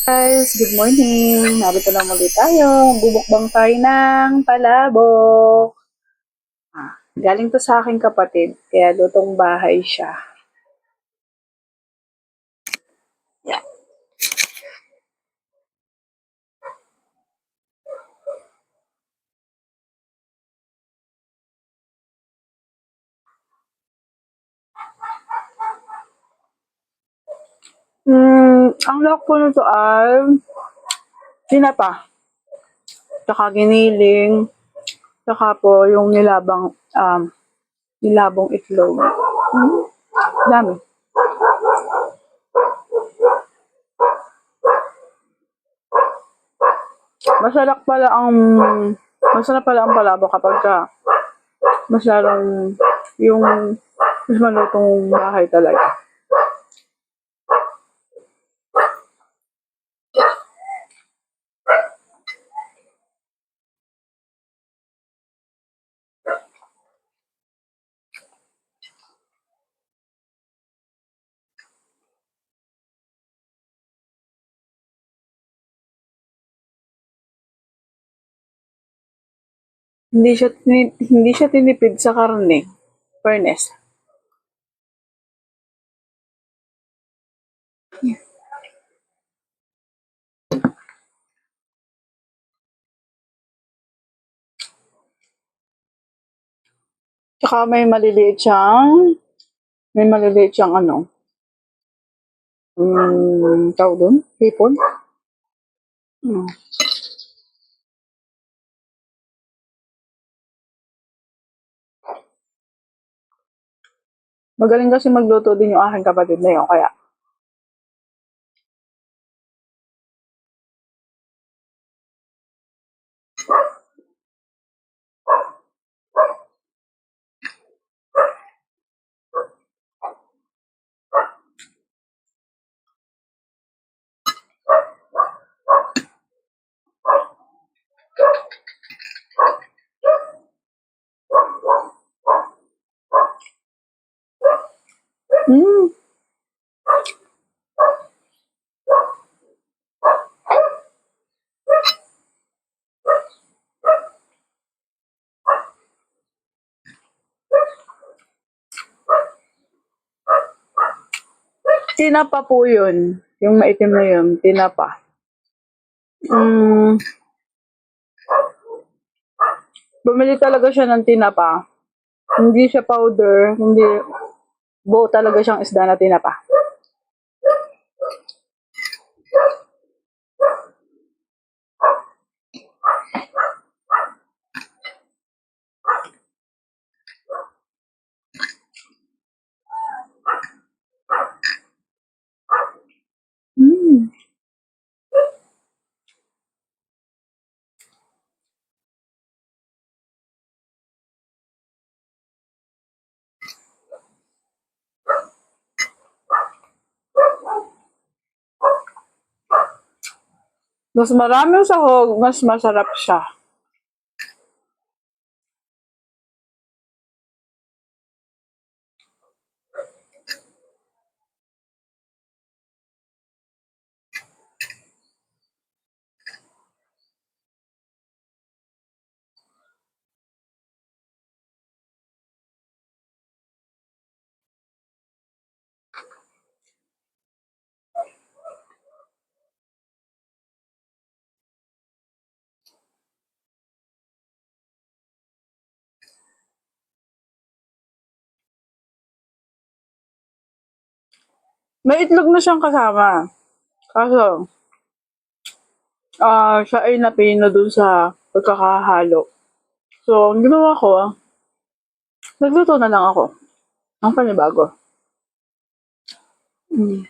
Guys, good morning. Narito na muli tayo. Bubukbang tayo ng palabok. Galing to sa aking kapatid, kaya lutong bahay siya. Yeah. Ang lock po nito ay tinapa, tsaka giniling, tsaka po yung nilabong itlog. Dami. Masarap pala ang palabok kapag masyadong yung mas malutong bahay talaga. Hindi siya tinipid sa karne. Fairness. Tsaka may maliliit siyang tawag doon? Hipon? Hmm. Magaling kasi magluto din yung aking kapatid na yun, kaya mm, tinapa po yun. Yung maitim na yun, tinapa. Mm, bumili talaga siya ng tinapa. Hindi siya powder, hindi buo talaga siyang isda na tinapa. Mm. Mas maraming sahog, mas masarap siya. May itlog na siyang kasama. Kaso, siya ay napino dun sa pagkakahalo. So, ang ginawa ko, nagluto na lang ako. Ang panibago. Mm.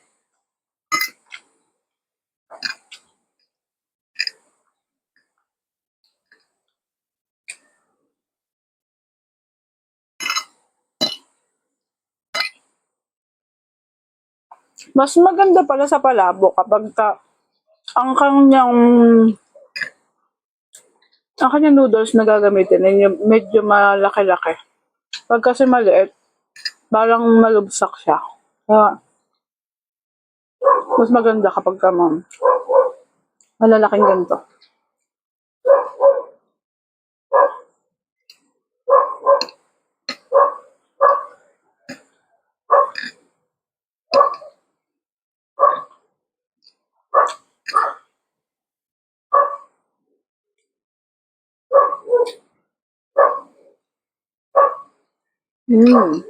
Mas maganda pala sa palabok kapag ang kanyang ang kanyang noodles na gagamitin ay medyo malaki-laki. Pag kasi maliit, parang malubsak siya. Kaya, mas maganda kapag Malalaking ganito. Mm.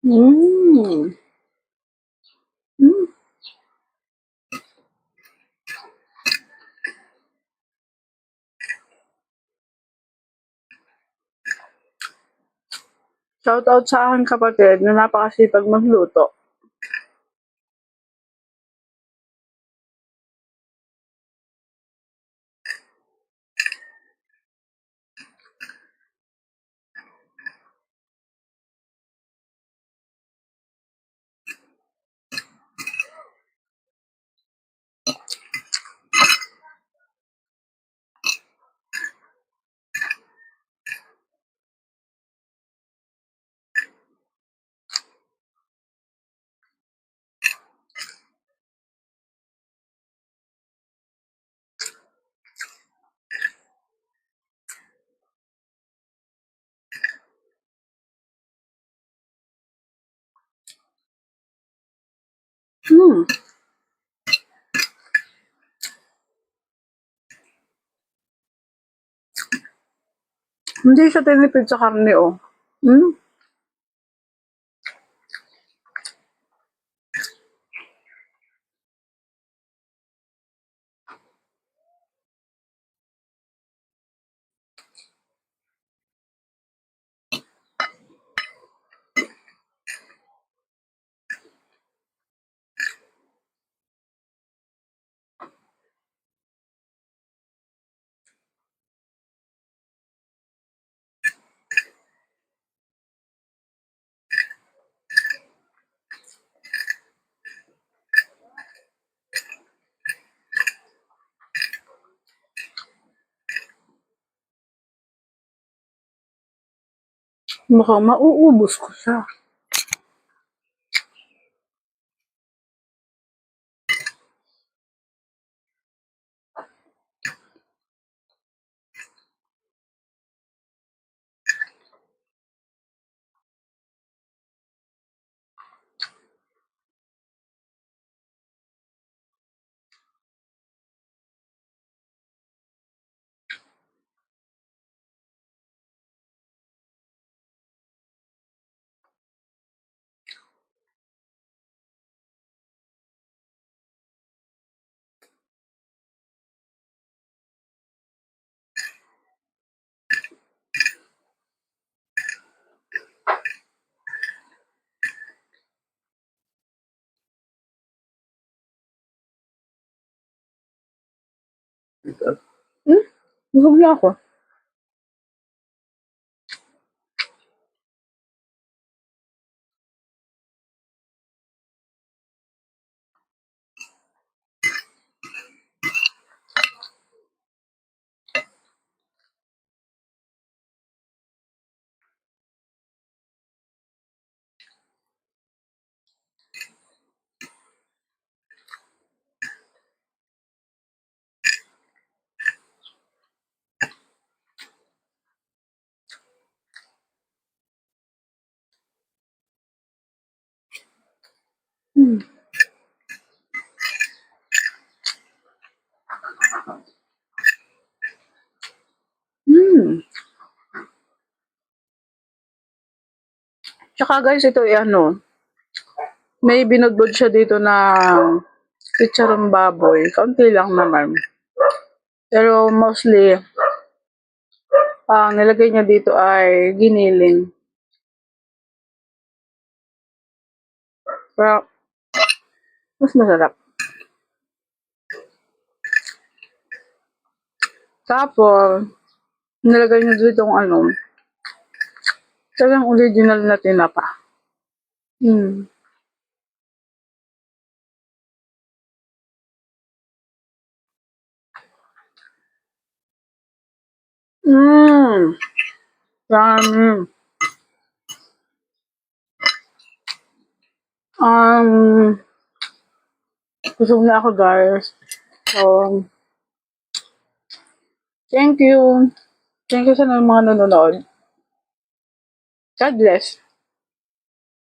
Mm. Mm. Shout out sa aking kapatid na napakasipag magluto. Mm. Hindi siya tinipid sa karne, oh. Mm. Mukhang mauubos ko siya. Hmm? Busog na ako. Mm. Tsaka guys, ito ano, may binudbud siya dito na chicharong baboy. Kaunti lang naman. Pero mostly, ang nilagay niya dito ay giniling. Pero, mas masarap. Tapos, nilagay niya dito ang ano, talagang original na tinapa. Mm. Mm. Yummy. Um, Busog na ako guys. So, thank you. Thank you sa mga nanonood. God bless.